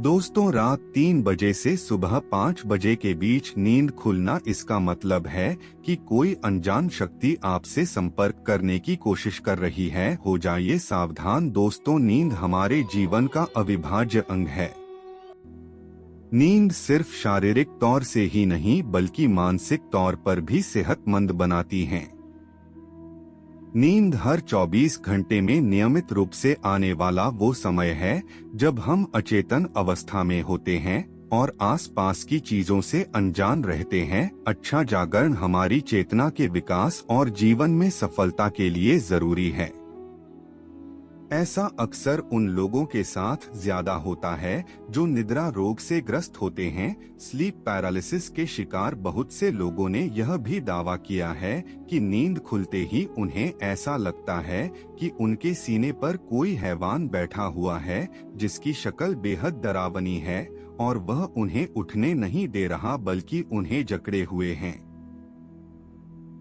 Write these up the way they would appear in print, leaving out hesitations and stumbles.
दोस्तों, रात 3 बजे से सुबह 5 बजे के बीच नींद खुलना, इसका मतलब है कि कोई अनजान शक्ति आपसे संपर्क करने की कोशिश कर रही है। हो जाइए सावधान दोस्तों, नींद हमारे जीवन का अविभाज्य अंग है। नींद सिर्फ शारीरिक तौर से ही नहीं बल्कि मानसिक तौर पर भी सेहतमंद बनाती है। नींद हर 24 घंटे में नियमित रूप से आने वाला वो समय है जब हम अचेतन अवस्था में होते हैं और आसपास की चीजों से अनजान रहते हैं। अच्छा जागरण हमारी चेतना के विकास और जीवन में सफलता के लिए जरूरी है। ऐसा अक्सर उन लोगों के साथ ज्यादा होता है जो निद्रा रोग से ग्रस्त होते हैं। स्लीप पैरालिसिस के शिकार बहुत से लोगों ने यह भी दावा किया है कि नींद खुलते ही उन्हें ऐसा लगता है कि उनके सीने पर कोई हैवान बैठा हुआ है जिसकी शक्ल बेहद डरावनी है और वह उन्हें उठने नहीं दे रहा बल्कि उन्हें जकड़े हुए हैं।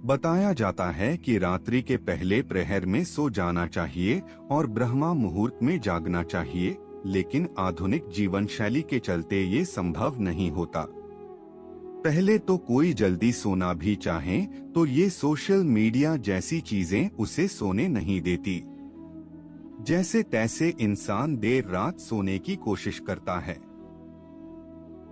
बताया जाता है कि रात्रि के पहले प्रहर में सो जाना चाहिए और ब्रह्मा मुहूर्त में जागना चाहिए, लेकिन आधुनिक जीवन शैली के चलते ये संभव नहीं होता। पहले तो कोई जल्दी सोना भी चाहे तो ये सोशल मीडिया जैसी चीजें उसे सोने नहीं देती। जैसे तैसे इंसान देर रात सोने की कोशिश करता है,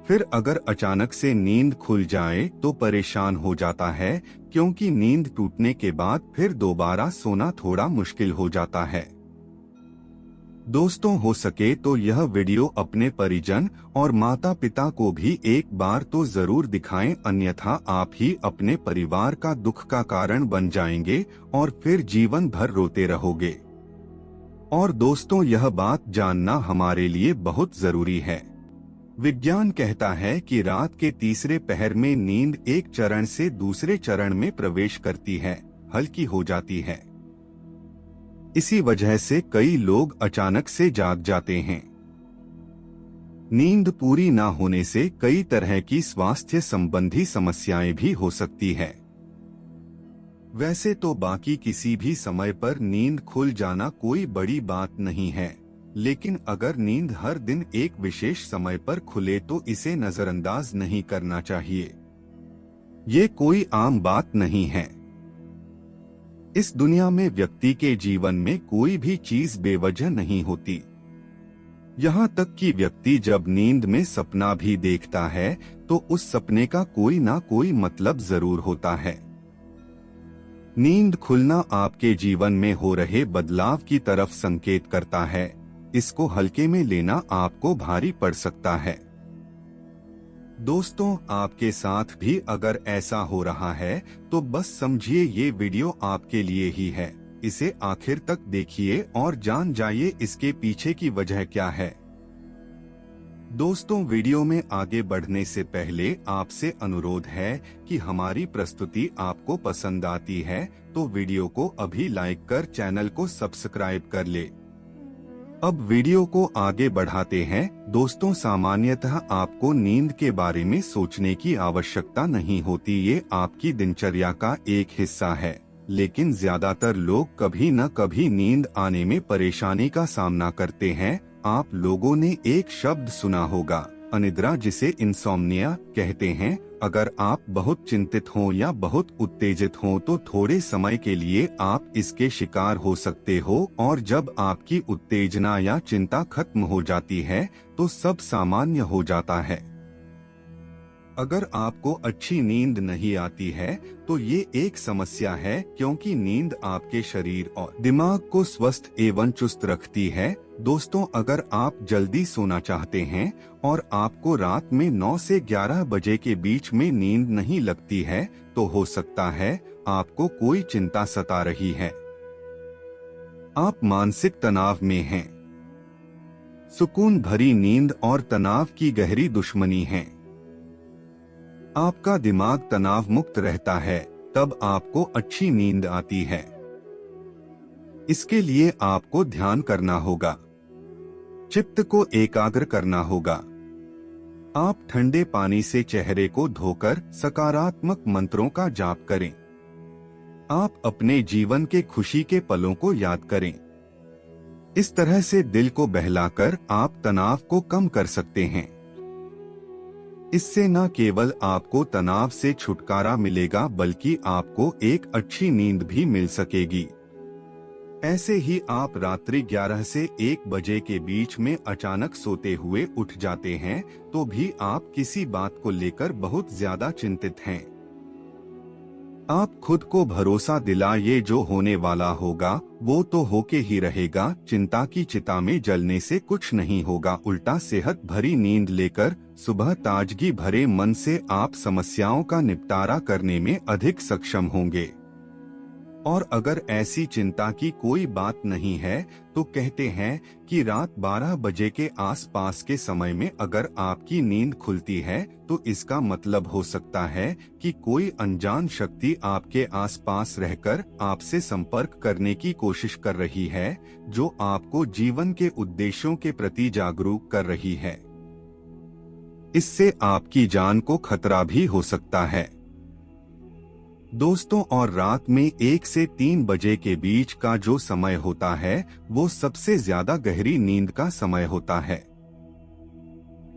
फिर अगर अचानक से नींद खुल जाए तो परेशान हो जाता है, क्योंकि नींद टूटने के बाद फिर दोबारा सोना थोड़ा मुश्किल हो जाता है। दोस्तों, हो सके तो यह वीडियो अपने परिजन और माता पिता को भी एक बार तो जरूर दिखाएं, अन्यथा आप ही अपने परिवार का दुख का कारण बन जाएंगे और फिर जीवन भर रोते रहोगे। और दोस्तों, यह बात जानना हमारे लिए बहुत जरूरी है। विज्ञान कहता है कि रात के तीसरे पहर में नींद एक चरण से दूसरे चरण में प्रवेश करती है, हल्की हो जाती है। इसी वजह से कई लोग अचानक से जाग जाते हैं। नींद पूरी ना होने से कई तरह की स्वास्थ्य संबंधी समस्याएं भी हो सकती है। वैसे तो बाकी किसी भी समय पर नींद खुल जाना कोई बड़ी बात नहीं है, लेकिन अगर नींद हर दिन एक विशेष समय पर खुले तो इसे नजरअंदाज नहीं करना चाहिए। ये कोई आम बात नहीं है। इस दुनिया में व्यक्ति के जीवन में कोई भी चीज बेवजह नहीं होती। यहाँ तक कि व्यक्ति जब नींद में सपना भी देखता है तो उस सपने का कोई ना कोई मतलब जरूर होता है। नींद खुलना आपके जीवन में हो रहे बदलाव की तरफ संकेत करता है। इसको हल्के में लेना आपको भारी पड़ सकता है। दोस्तों, आपके साथ भी अगर ऐसा हो रहा है तो बस समझिए ये वीडियो आपके लिए ही है। इसे आखिर तक देखिए और जान जाइए इसके पीछे की वजह क्या है। दोस्तों, वीडियो में आगे बढ़ने से पहले आपसे अनुरोध है कि हमारी प्रस्तुति आपको पसंद आती है तो वीडियो को अभी लाइक कर चैनल को सब्सक्राइब कर ले। अब वीडियो को आगे बढ़ाते हैं। दोस्तों, सामान्यतः आपको नींद के बारे में सोचने की आवश्यकता नहीं होती, ये आपकी दिनचर्या का एक हिस्सा है। लेकिन ज्यादातर लोग कभी न कभी नींद आने में परेशानी का सामना करते हैं। आप लोगों ने एक शब्द सुना होगा, अनिद्रा, जिसे इंसोम्निया कहते हैं। अगर आप बहुत चिंतित हों या बहुत उत्तेजित हों तो थोड़े समय के लिए आप इसके शिकार हो सकते हो, और जब आपकी उत्तेजना या चिंता खत्म हो जाती है तो सब सामान्य हो जाता है। अगर आपको अच्छी नींद नहीं आती है तो ये एक समस्या है, क्योंकि नींद आपके शरीर और दिमाग को स्वस्थ एवं चुस्त रखती है। दोस्तों, अगर आप जल्दी सोना चाहते हैं और आपको रात में 9 से 11 बजे के बीच में नींद नहीं लगती है तो हो सकता है आपको कोई चिंता सता रही है। आप मानसिक तनाव में हैं। सुकून भरी नींद और तनाव की गहरी दुश्मनी है। आपका दिमाग तनाव मुक्त रहता है, तब आपको अच्छी नींद आती है। इसके लिए आपको ध्यान करना होगा, चित्त को एकाग्र करना होगा। आप ठंडे पानी से चेहरे को धोकर सकारात्मक मंत्रों का जाप करें। आप अपने जीवन के खुशी के पलों को याद करें। इस तरह से दिल को बहलाकर आप तनाव को कम कर सकते हैं। इससे न केवल आपको तनाव से छुटकारा मिलेगा बल्कि आपको एक अच्छी नींद भी मिल सकेगी। ऐसे ही आप रात्रि 11 से 1 बजे के बीच में अचानक सोते हुए उठ जाते हैं तो भी आप किसी बात को लेकर बहुत ज्यादा चिंतित हैं। आप खुद को भरोसा दिलाइए, जो होने वाला होगा वो तो होके ही रहेगा। चिंता की चिता में जलने से कुछ नहीं होगा, उल्टा सेहत भरी नींद लेकर सुबह ताजगी भरे मन से आप समस्याओं का निपटारा करने में अधिक सक्षम होंगे। और अगर ऐसी चिंता की कोई बात नहीं है तो कहते हैं कि रात 12 बजे के आसपास के समय में अगर आपकी नींद खुलती है तो इसका मतलब हो सकता है कि कोई अनजान शक्ति आपके आसपास रहकर आपसे संपर्क करने की कोशिश कर रही है, जो आपको जीवन के उद्देश्यों के प्रति जागरूक कर रही है। इससे आपकी जान को खतरा भी हो सकता है। दोस्तों, और रात में 1 से 3 बजे के बीच का जो समय होता है वो सबसे ज्यादा गहरी नींद का समय होता है।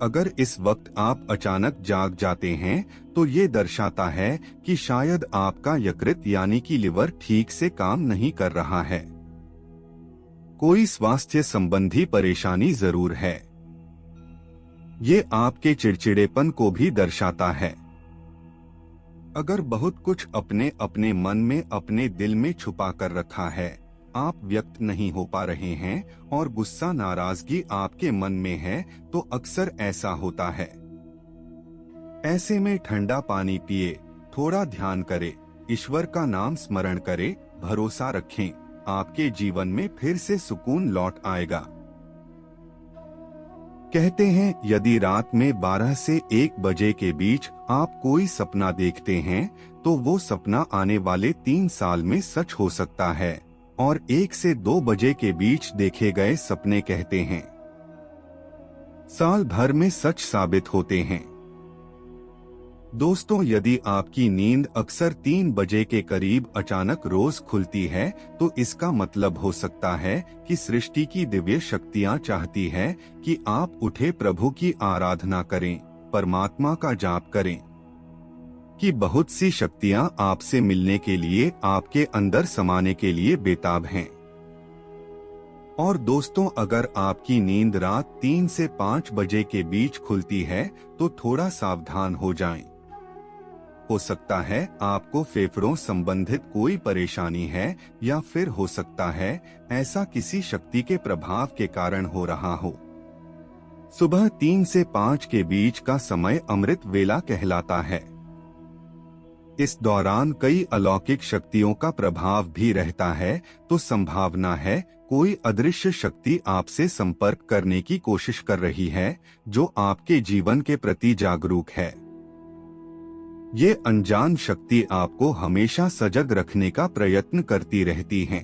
अगर इस वक्त आप अचानक जाग जाते हैं तो ये दर्शाता है कि शायद आपका यकृत यानी कि लिवर ठीक से काम नहीं कर रहा है। कोई स्वास्थ्य संबंधी परेशानी जरूर है। ये आपके चिड़चिड़ेपन को भी दर्शाता है। अगर बहुत कुछ अपने अपने मन में अपने दिल में छुपा कर रखा है, आप व्यक्त नहीं हो पा रहे हैं और गुस्सा नाराजगी आपके मन में है तो अक्सर ऐसा होता है। ऐसे में ठंडा पानी पिए, थोड़ा ध्यान करें, ईश्वर का नाम स्मरण करें, भरोसा रखें, आपके जीवन में फिर से सुकून लौट आएगा। कहते हैं यदि रात में 12 से 1 बजे के बीच आप कोई सपना देखते हैं तो वो सपना आने वाले 3 साल में सच हो सकता है, और 1 से 2 बजे के बीच देखे गए सपने कहते हैं साल भर में सच साबित होते हैं। दोस्तों, यदि आपकी नींद अक्सर 3 बजे के करीब अचानक रोज खुलती है तो इसका मतलब हो सकता है कि सृष्टि की दिव्य शक्तियां चाहती है कि आप उठे प्रभु की आराधना करें, परमात्मा का जाप करें, कि बहुत सी शक्तियां आपसे मिलने के लिए, आपके अंदर समाने के लिए बेताब हैं। और दोस्तों, अगर आपकी नींद रात 3 से 5 बजे के बीच खुलती है तो थोड़ा सावधान हो जाएं। हो सकता है आपको फेफड़ों संबंधित कोई परेशानी है, या फिर हो सकता है ऐसा किसी शक्ति के प्रभाव के कारण हो रहा हो। सुबह 3 से 5 के बीच का समय अमृत वेला कहलाता है। इस दौरान कई अलौकिक शक्तियों का प्रभाव भी रहता है, तो संभावना है कोई अदृश्य शक्ति आपसे संपर्क करने की कोशिश कर रही है, जो आपके जीवन के प्रति जागरूक है। ये अनजान शक्ति आपको हमेशा सजग रखने का प्रयत्न करती रहती हैं।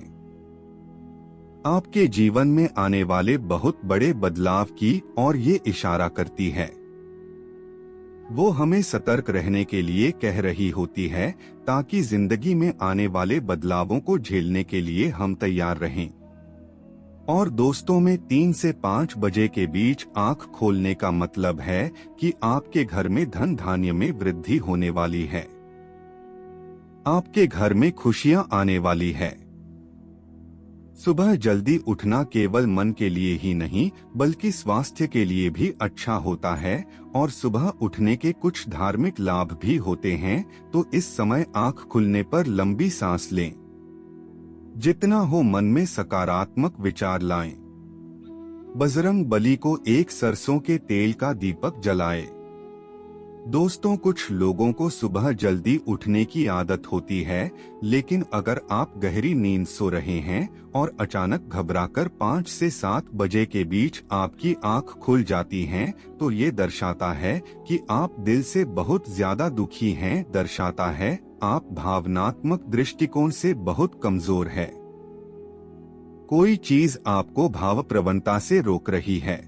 आपके जीवन में आने वाले बहुत बड़े बदलाव की और ये इशारा करती है। वो हमें सतर्क रहने के लिए कह रही होती है, ताकि जिंदगी में आने वाले बदलावों को झेलने के लिए हम तैयार रहें। और दोस्तों, में 3 से 5 बजे के बीच आंख खोलने का मतलब है कि आपके घर में धन धान्य में वृद्धि होने वाली है। आपके घर में खुशियां आने वाली है। सुबह जल्दी उठना केवल मन के लिए ही नहीं बल्कि स्वास्थ्य के लिए भी अच्छा होता है, और सुबह उठने के कुछ धार्मिक लाभ भी होते हैं। तो इस समय आंख खुलने पर लंबी सांस लें, जितना हो मन में सकारात्मक विचार लाएं। बजरंग बली को एक सरसों के तेल का दीपक जलाएं। दोस्तों, कुछ लोगों को सुबह जल्दी उठने की आदत होती है, लेकिन अगर आप गहरी नींद सो रहे हैं और अचानक घबराकर 5 से 7 बजे के बीच आपकी आंख खुल जाती हैं, तो ये दर्शाता है कि आप दिल से बहुत ज्यादा दुखी हैं, दर्शाता है आप भावनात्मक दृष्टिकोण से बहुत कमजोर है। कोई चीज आपको भावप्रवणता से रोक रही है।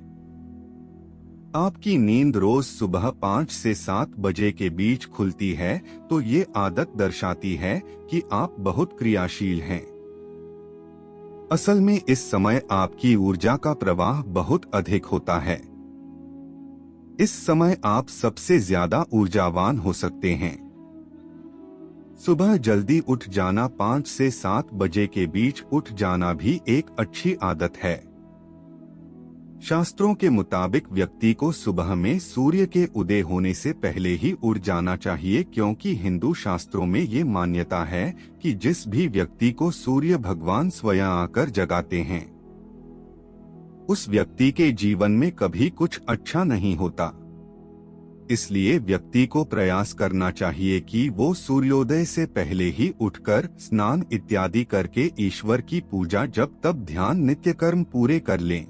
आपकी नींद रोज सुबह 5 से 7 बजे के बीच खुलती है, तो ये आदत दर्शाती है कि आप बहुत क्रियाशील हैं। असल में इस समय आपकी ऊर्जा का प्रवाह बहुत अधिक होता है। इस समय आप सबसे ज्यादा ऊर्जावान हो सकते हैं। सुबह जल्दी उठ जाना, 5 से 7 बजे के बीच उठ जाना भी एक अच्छी आदत है। शास्त्रों के मुताबिक व्यक्ति को सुबह में सूर्य के उदय होने से पहले ही उठ जाना चाहिए, क्योंकि हिंदू शास्त्रों में ये मान्यता है कि जिस भी व्यक्ति को सूर्य भगवान स्वयं आकर जगाते हैं, उस व्यक्ति के जीवन में कभी कुछ अच्छा नहीं होता। इसलिए व्यक्ति को प्रयास करना चाहिए कि वो सूर्योदय से पहले ही उठकर स्नान इत्यादि करके ईश्वर की पूजा, जप तप ध्यान नित्य कर्म पूरे कर लें।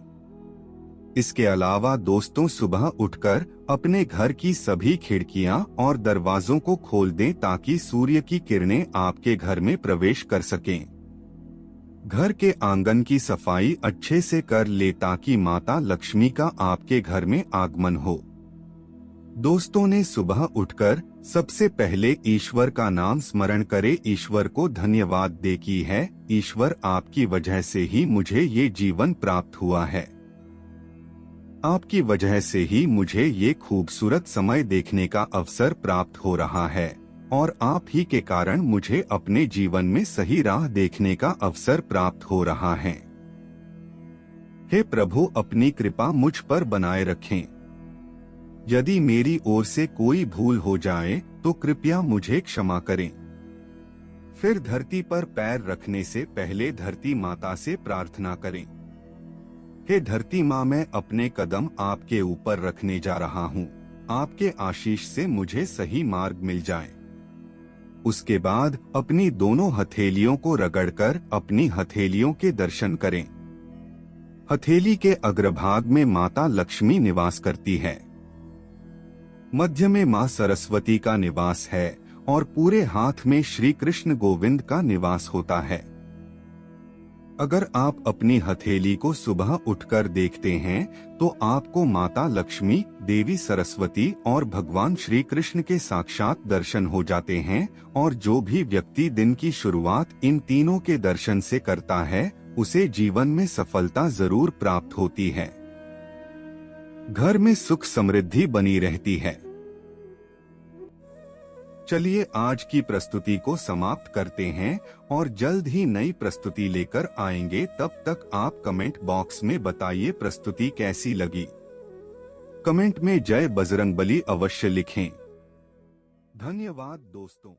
इसके अलावा दोस्तों, सुबह उठकर अपने घर की सभी खिड़कियां और दरवाजों को खोल दें ताकि सूर्य की किरणें आपके घर में प्रवेश कर सकें। घर के आंगन की सफाई अच्छे से कर ले ताकि माता लक्ष्मी का आपके घर में आगमन हो। दोस्तों ने सुबह उठकर सबसे पहले ईश्वर का नाम स्मरण करे, ईश्वर को धन्यवाद दे की है, ईश्वर आपकी वजह से ही मुझे ये जीवन प्राप्त हुआ है, आपकी वजह से ही मुझे ये खूबसूरत समय देखने का अवसर प्राप्त हो रहा है, और आप ही के कारण मुझे अपने जीवन में सही राह देखने का अवसर प्राप्त हो रहा है। हे प्रभु, अपनी कृपा मुझ पर बनाए रखें। यदि मेरी ओर से कोई भूल हो जाए तो कृपया मुझे क्षमा करें। फिर धरती पर पैर रखने से पहले धरती माता से प्रार्थना करें, हे धरती माँ, मैं अपने कदम आपके ऊपर रखने जा रहा हूँ, आपके आशीष से मुझे सही मार्ग मिल जाए। उसके बाद अपनी दोनों हथेलियों को रगड़कर अपनी हथेलियों के दर्शन करें। हथेली के अग्रभाग में माता लक्ष्मी निवास करती है, मध्य में माँ सरस्वती का निवास है और पूरे हाथ में श्री कृष्ण गोविंद का निवास होता है। अगर आप अपनी हथेली को सुबह उठकर देखते हैं तो आपको माता लक्ष्मी, देवी सरस्वती और भगवान श्री कृष्ण के साक्षात दर्शन हो जाते हैं, और जो भी व्यक्ति दिन की शुरुआत इन तीनों के दर्शन से करता है उसे जीवन में सफलता जरूर प्राप्त होती है। घर में सुख समृद्धि बनी रहती है। चलिए आज की प्रस्तुति को समाप्त करते हैं और जल्द ही नई प्रस्तुति लेकर आएंगे। तब तक आप कमेंट बॉक्स में बताइए प्रस्तुति कैसी लगी। कमेंट में जय बजरंगबली अवश्य लिखें। धन्यवाद दोस्तों।